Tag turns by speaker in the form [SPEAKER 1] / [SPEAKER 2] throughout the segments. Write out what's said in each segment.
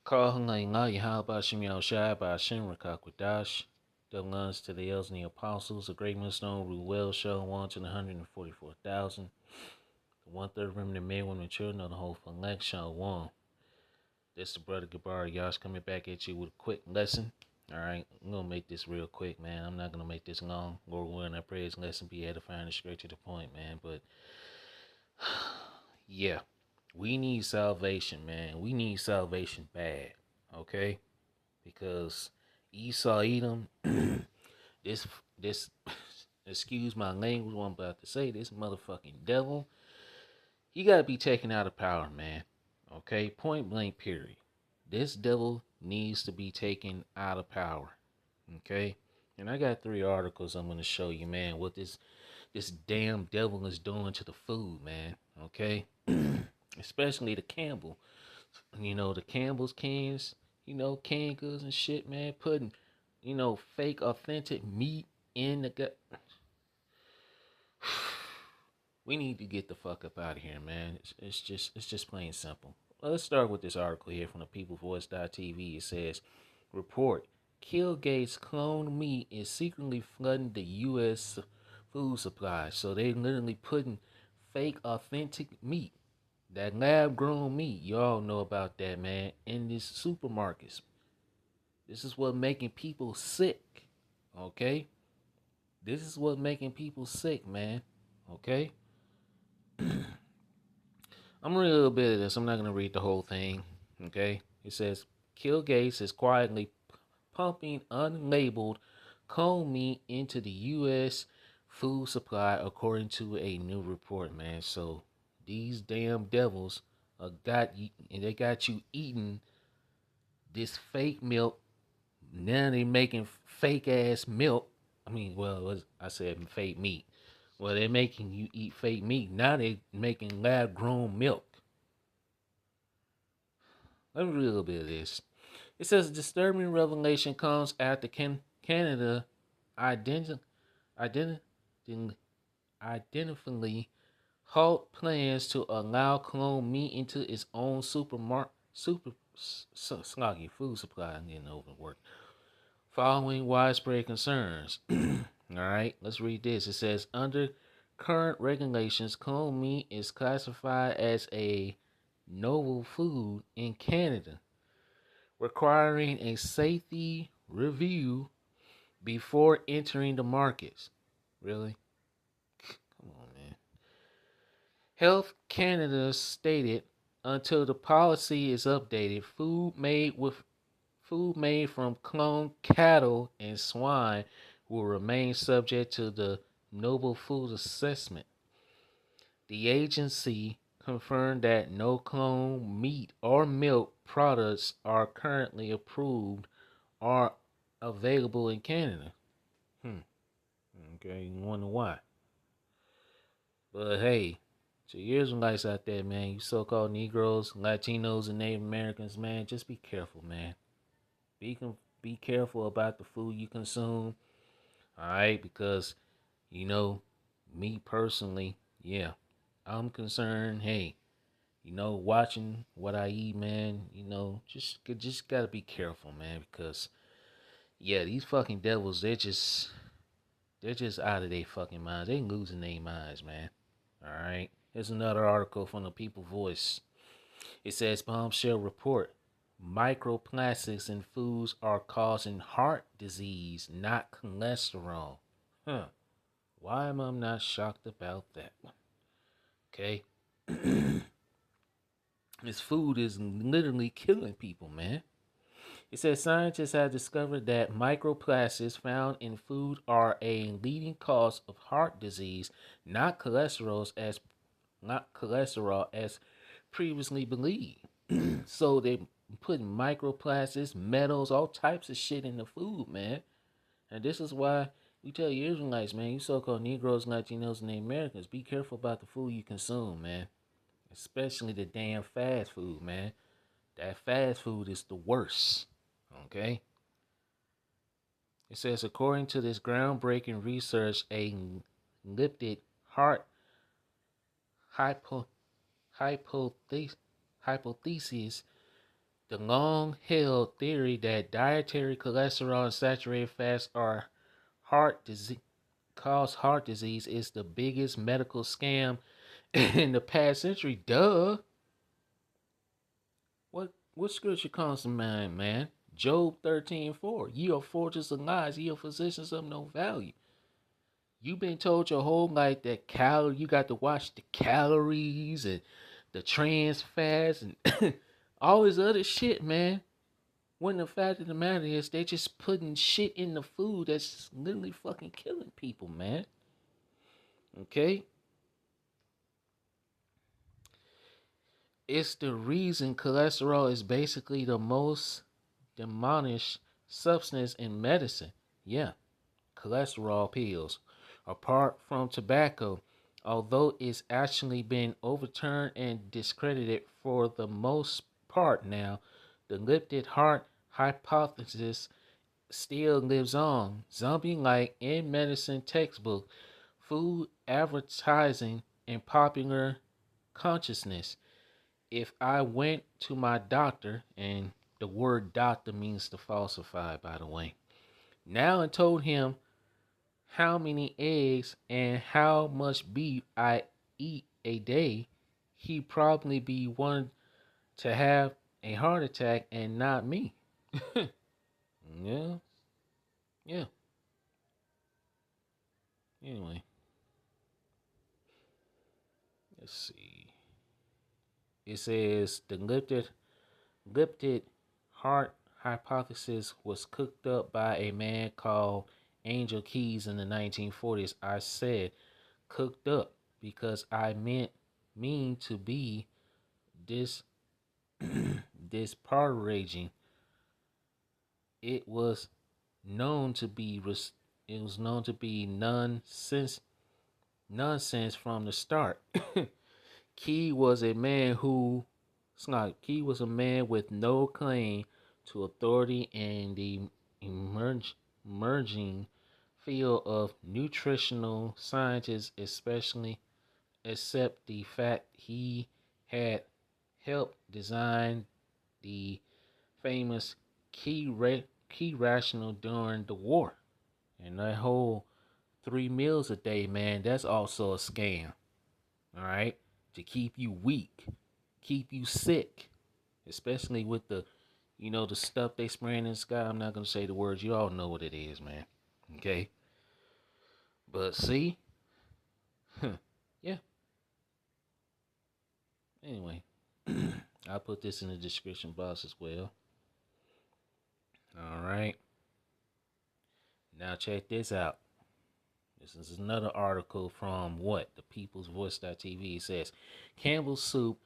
[SPEAKER 1] Kahangainga Yahabashim Yahushai Bashim Rakakwadash. Double honors to the elders and the apostles, the great millstone, Ruel Show, 1 to the 144,000. The 1/3 remnant men, women, and children of the whole election, 1. This is the brother Gabar Yash coming back at you with a quick lesson. Alright, I'm going to make this real quick, man. I'm not going to make this long. Lord willing, I pray this lesson be edifying and straight to the point, man. But, yeah. We need salvation, man. We need salvation bad, okay? Because Esau Edom, this, excuse my language, what I'm about to say, this motherfucking devil, he got to be taken out of power, man, okay? Point blank, period. This devil needs to be taken out of power, okay? And I got 3 articles I'm going to show you, man, what this damn devil is doing to the food, man, okay? Especially the Campbell. You know, the Campbell's cans, canned goods and shit, man, putting, fake authentic meat in the gut. We need to get the fuck up out of here, man. It's just plain simple. Well, let's start with this article here from the peoplevoice.tv. It says, report, Killgate's cloned meat is secretly flooding the U.S. food supply. So they literally putting fake authentic meat, that lab-grown meat, y'all know about that, man, in these supermarkets. This is what making people sick, okay? This is what making people sick, man, okay? I'm gonna read a little bit of this. I'm not gonna read the whole thing, okay? It says, Kill Gates is quietly pumping unlabeled cold meat into the U.S. food supply, according to a new report, man. So these damn devils got you, and they got you eating this fake milk. Now they making fake ass milk. I mean, well, I said fake meat. Well, they're making you eat fake meat. Now they making lab grown milk. Let me read a little bit of this. It says a disturbing revelation comes after Canada identifying halt plans to allow clone meat into its own sloggy food supply. I'm getting overworked. Following widespread concerns. All right, let's read this. It says, under current regulations, clone meat is classified as a novel food in Canada, requiring a safety review before entering the markets. Really? Come on, man. Health Canada stated, until the policy is updated, food made from cloned cattle and swine will remain subject to the Novel Food Assessment. The agency confirmed that no clone meat or milk products are currently approved or available in Canada. Okay, you wonder why. But hey, to you Israelites out there, man, you so-called Negroes, Latinos, and Native Americans, man, just be careful, man. Be careful about the food you consume, all right? Because, me personally, yeah, I'm concerned. Hey, watching what I eat, man, just gotta be careful, man. Because, yeah, these fucking devils, they're just out of their fucking minds. They losing their minds, man. All right. Here's another article from the People Voice. It says, bombshell report. Microplastics in foods are causing heart disease, not cholesterol. Huh. Why am I not shocked about that? Okay. This food is literally killing people, man. It says scientists have discovered that microplastics found in food are a leading cause of heart disease, not cholesterol as previously believed. So they putting microplastics, metals, all types of shit in the food, man. And this is why we tell you Israelites, man, you so-called Negroes, Latinos, and Americans, be careful about the food you consume, man. Especially the damn fast food, man. That fast food is the worst. Okay? It says, according to this groundbreaking research, a lipid heart hypothesis The long held theory that dietary cholesterol and saturated fats are heart disease cause heart disease is the biggest medical scam in the past century. Duh. What scripture comes to mind, man? Job 13:4. Ye are fortress of lies, ye are physicians of no value. You've been told your whole life that you got to watch the calories and the trans fats and all this other shit, man. When the fact of the matter is, they just putting shit in the food that's literally fucking killing people, man. Okay? It's the reason cholesterol is basically the most demonished substance in medicine. Yeah, cholesterol pills. Apart from tobacco, although it's actually been overturned and discredited for the most part now, the lifted heart hypothesis still lives on. Zombie like in medicine textbook, food advertising, and popular consciousness. If I went to my doctor, and the word doctor means to falsify, by the way, now and told him how many eggs and how much beef I eat a day, he'd probably be one to have a heart attack and not me. Yeah, yeah. Anyway, let's see. It says the lifted heart hypothesis was cooked up by a man called Angel Keys in the 1940s. I said cooked up because I mean to be this this part raging. It was known to be it was known to be nonsense from the start. Key was a man who it's not Key was a man with no claim to authority in the emerging field of nutritional scientists, especially except the fact he had helped design the famous key rational during the war. And that whole 3 meals a day, man, that's also a scam. All right, to keep you weak, keep you sick, especially with the stuff they spraying in the sky. I'm not gonna say the words. You all know what it is, man. Okay, but see, yeah. Anyway, I'll put this in the description box as well. All right. Now check this out. This is another article from what? The People's Voice.tv. It says Campbell Soup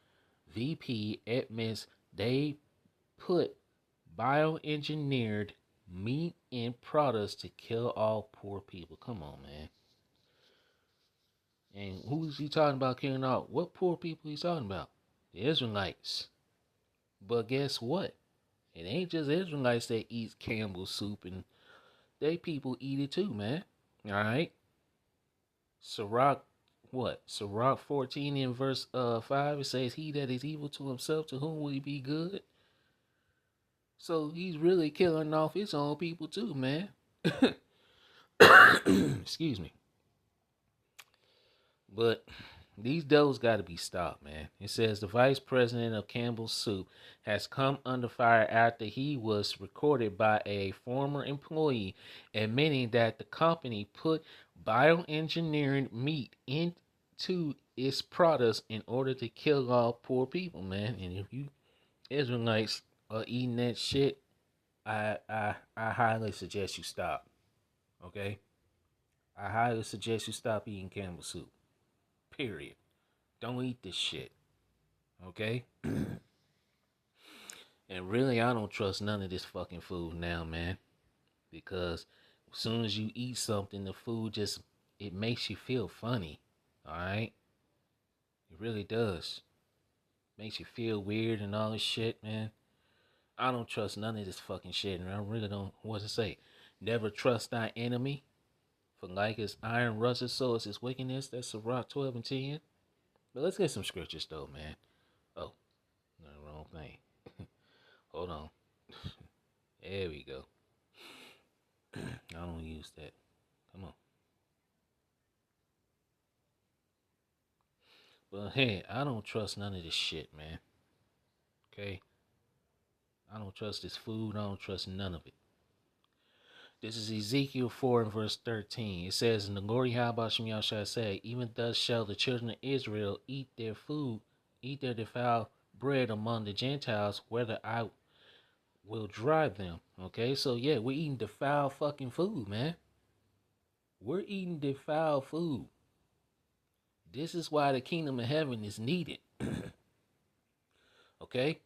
[SPEAKER 1] VP admits they put bioengineered meat in products to kill all poor people. Come on, man. And who's he talking about killing all? What poor people he's talking about? The Israelites. But guess what? It ain't just Israelites that eat Campbell soup, and they people eat it too, man. All right. Sirach, what? Sirach 14 in verse 5, it says, He that is evil to himself, to whom will he be good? So he's really killing off his own people too, man. Excuse me. But these devils got to be stopped, man. It says the vice president of Campbell's Soup has come under fire after he was recorded by a former employee admitting that the company put bioengineering meat into its products in order to kill all poor people, man. And if you Israelites are eating that shit, I highly suggest you stop. Okay? I highly suggest you stop eating Campbell soup. Period. Don't eat this shit. Okay? And really, I don't trust none of this fucking food now, man. Because as soon as you eat something, the food just, it makes you feel funny. Alright? It really does. Makes you feel weird and all this shit, man. I don't trust none of this fucking shit. And I really don't, what to say? Never trust thy enemy. For like as iron rusteth, so is his wickedness. That's Sirach 12 and 10. But let's get some scriptures though, man. Oh, no, wrong thing. Hold on. There we go. I don't use that. Come on. But hey, I don't trust none of this shit, man. Okay? I don't trust this food. I don't trust none of it. This is Ezekiel 4 and verse 13. It says, "In the glory how about Shem Yahshua said, even thus shall the children of Israel eat their food, eat their defiled bread among the Gentiles, whether I will drive them." Okay, so yeah, we're eating defiled fucking food, man. We're eating defiled food. This is why the kingdom of heaven is needed. Okay?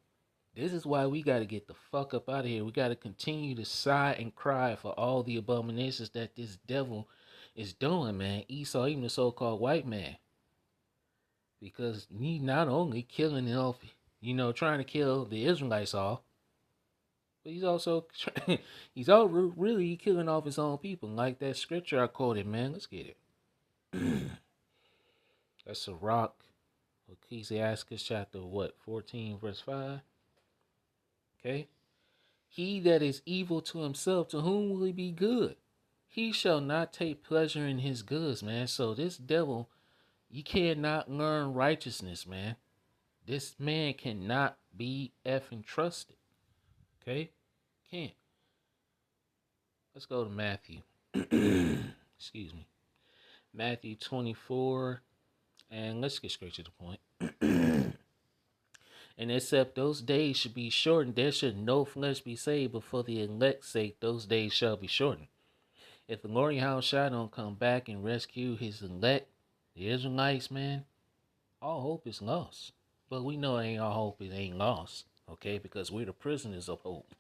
[SPEAKER 1] This is why we got to get the fuck up out of here. We got to continue to sigh and cry for all the abominations that this devil is doing, man. Esau, even the so-called white man. Because he not only killing it off, trying to kill the Israelites off, but he's also really killing off his own people. Like that scripture I quoted, man. Let's get it. That's a rock. Ecclesiastes chapter 14 verse 5. Okay. He that is evil to himself, to whom will he be good? He shall not take pleasure in his goods, man. So this devil, you cannot learn righteousness, man. This man cannot be effing trusted. Okay? Can't. Let's go to Matthew. Excuse me. Matthew 24. And let's get straight to the point. And except those days should be shortened, there should no flesh be saved, but for the elect's sake, those days shall be shortened. If the Lord Yahushua don't come back and rescue his elect, the Israelites, man, all hope is lost. But we know all hope ain't lost, okay? Because we're the prisoners of hope.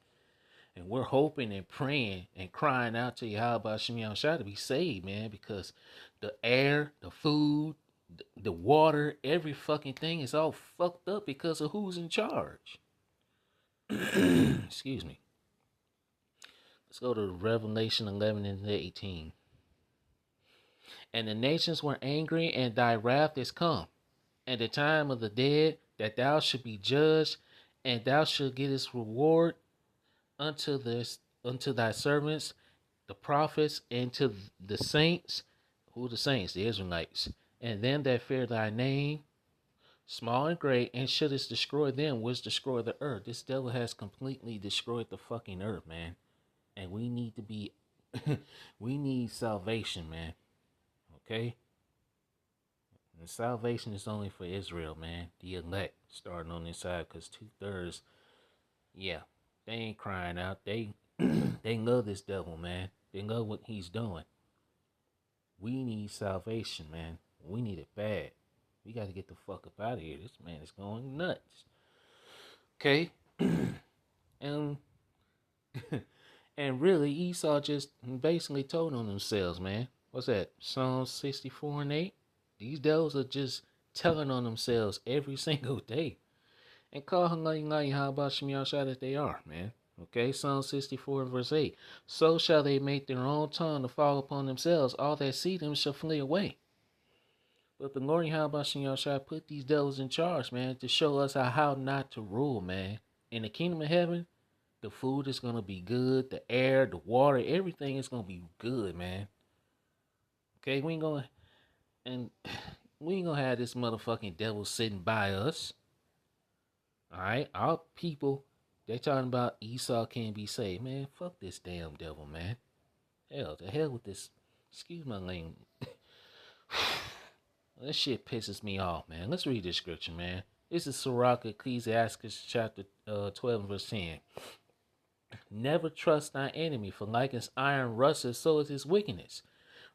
[SPEAKER 1] And we're hoping and praying and crying out to Yahweh Shem Yahushua to be saved, man, because the air, the food, the water, every fucking thing is all fucked up because of who's in charge. Excuse me. Let's go to Revelation 11 and 18. And the nations were angry, and thy wrath is come, and the time of the dead, that thou should be judged, and thou should get his reward unto thy servants, the prophets, and to the saints. Who the saints? The Israelites. And them that fear thy name, small and great, and shouldest destroy them which destroy the earth. This devil has completely destroyed the fucking earth, man. And we need to be, we need salvation, man. Okay? And salvation is only for Israel, man. The elect, starting on this side, because 2/3, yeah, they ain't crying out. They love this devil, man. They love what he's doing. We need salvation, man. We need it bad. We got to get the fuck up out of here. This man is going nuts. Okay? And and really, Esau just basically told on themselves, man. What's that? Psalm 64 and 8? These devils are just telling on themselves every single day. And call how about Shem Yahshua that they are, man. Okay, Psalm 64 verse 8. So shall they make their own tongue to fall upon themselves. All that see them shall flee away. But the Lord Yahweh Shem Yahshua put these devils in charge, man, to show us how not to rule, man. In the kingdom of heaven, the food is going to be good. The air, the water, everything is going to be good, man. Okay, we ain't going to have this motherfucking devil sitting by us. All right, our people, they talking about Esau can't be saved. Man, fuck this damn devil, man. Hell, the hell with this. Excuse my language. This shit pisses me off, man. Let's read this scripture, man. This is Sirach, Ecclesiastes chapter 12 verse 10. Never trust thy enemy, for like as iron rusteth, so is his wickedness.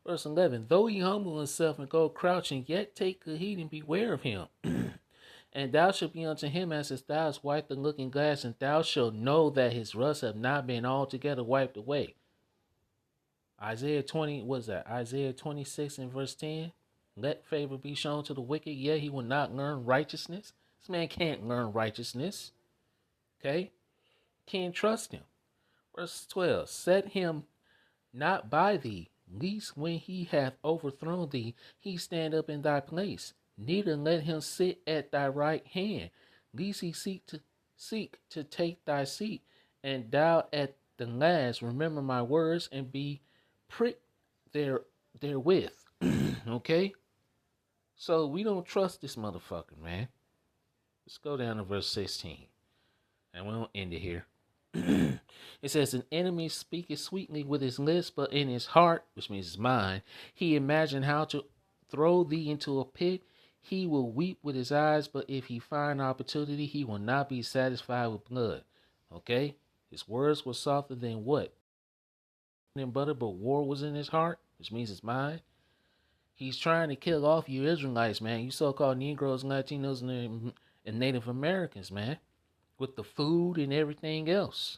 [SPEAKER 1] Verse 11. Though he humble himself and go crouching, yet take good heed and beware of him. And thou shalt be unto him as if thou hast wiped the looking glass, and thou shalt know that his rust have not been altogether wiped away. Isaiah 20, what is that? Isaiah 26 and verse 10. Let favor be shown to the wicked, yet he will not learn righteousness. This man can't learn righteousness. Okay? Can't trust him. Verse 12. Set him not by thee, lest when he hath overthrown thee, he stand up in thy place. Neither let him sit at thy right hand, lest he seek to Seek to take thy seat, and thou at the last remember my words and be pricked there therewith. Okay? So we don't trust this motherfucker, man. Let's go down to verse 16. And we don't end it here. It says, an enemy speaketh sweetly with his lips, but in his heart, which means his mind, he imagined how to throw thee into a pit. He will weep with his eyes, but if he find opportunity, he will not be satisfied with blood. Okay? His words were softer than what? Than butter, but war was in his heart, which means his mind. He's trying to kill off you Israelites, man. You so-called Negroes, Latinos, and Native Americans, man. With the food and everything else.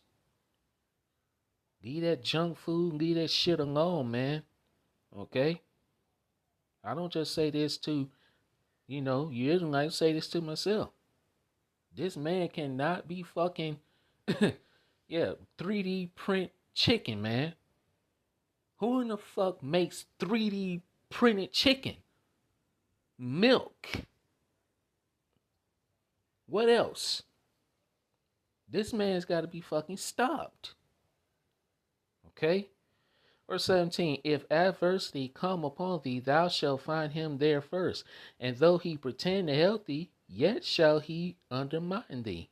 [SPEAKER 1] Leave that junk food, leave that shit alone, man. Okay? I don't just say this to, you Israelites, say this to myself. This man cannot be fucking, 3D print chicken, man. Who in the fuck makes 3D printed chicken? Milk. What else? This man's got to be fucking stopped. Okay? Verse 17, if adversity come upon thee, thou shalt find him there first. And though he pretend to help thee, yet shall he undermine thee.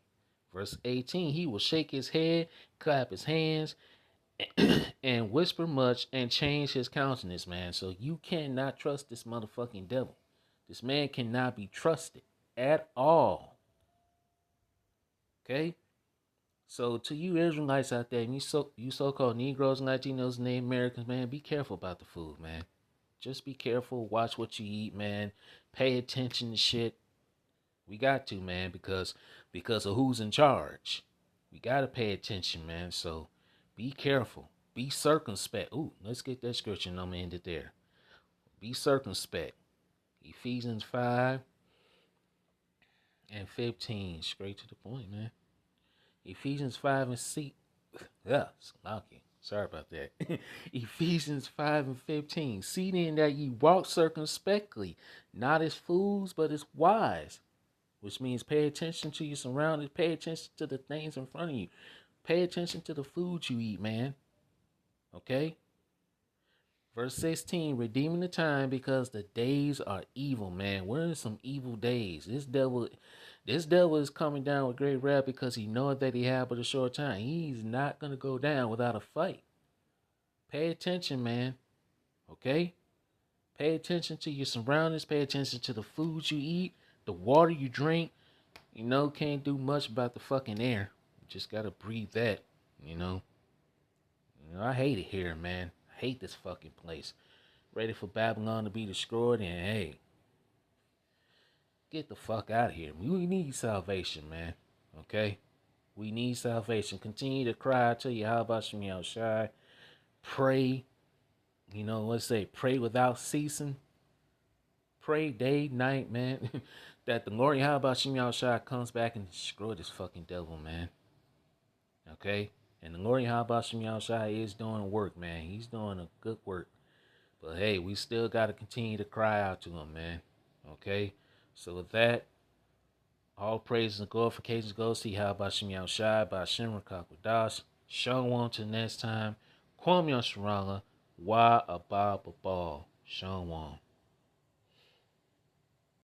[SPEAKER 1] Verse 18, he will shake his head, clap his hands, and whisper much, and change his countenance, man. So you cannot trust this motherfucking devil. This man cannot be trusted at all. Okay? So to you Israelites out there, and you so-called Negroes, Latinos, and Native Americans, man, be careful about the food, man. Just be careful. Watch what you eat, man. Pay attention to shit. We got to, man, because of who's in charge. We got to pay attention, man. So be careful. Be circumspect. Ooh, let's get that scripture and I'm going to end it there. Be circumspect. Ephesians 5 and 15. Straight to the point, man. Ephesians 5 and 6. Yeah, okay. Sorry about that. Ephesians 5 and 15. See then that ye walk circumspectly, not as fools, but as wise. Which means pay attention to your surroundings. Pay attention to the things in front of you. Pay attention to the food you eat, man. Okay? Verse 16, redeeming the time because the days are evil, man. We're in some evil days. This devil is coming down with great wrath because he knoweth that he have but a short time. He's not going to go down without a fight. Pay attention, man. Okay? Pay attention to your surroundings. Pay attention to the food you eat, the water you drink. Can't do much about the fucking air. You just got to breathe that, I hate it here, man. I hate this fucking place. Ready for Babylon to be destroyed, and hey, get the fuck out of here. We need salvation, man. Okay? We need salvation. Continue to cry out to you. How about you outside? Pray. Let's say pray without ceasing. Pray day, night, man. That the Lord, how about you outside, comes back and destroy this fucking devil, man. Okay? And the Lord, how about you outside, is doing work, man. He's doing a good work. But hey, we still got to continue to cry out to him, man. Okay? So with that, all praises and glorifications goes to Yahweh Bashem Yahushai, Bashem Rakakwadash. Shalom till next time. Kwam Yasharala, Wa Abba Babal. Shalom.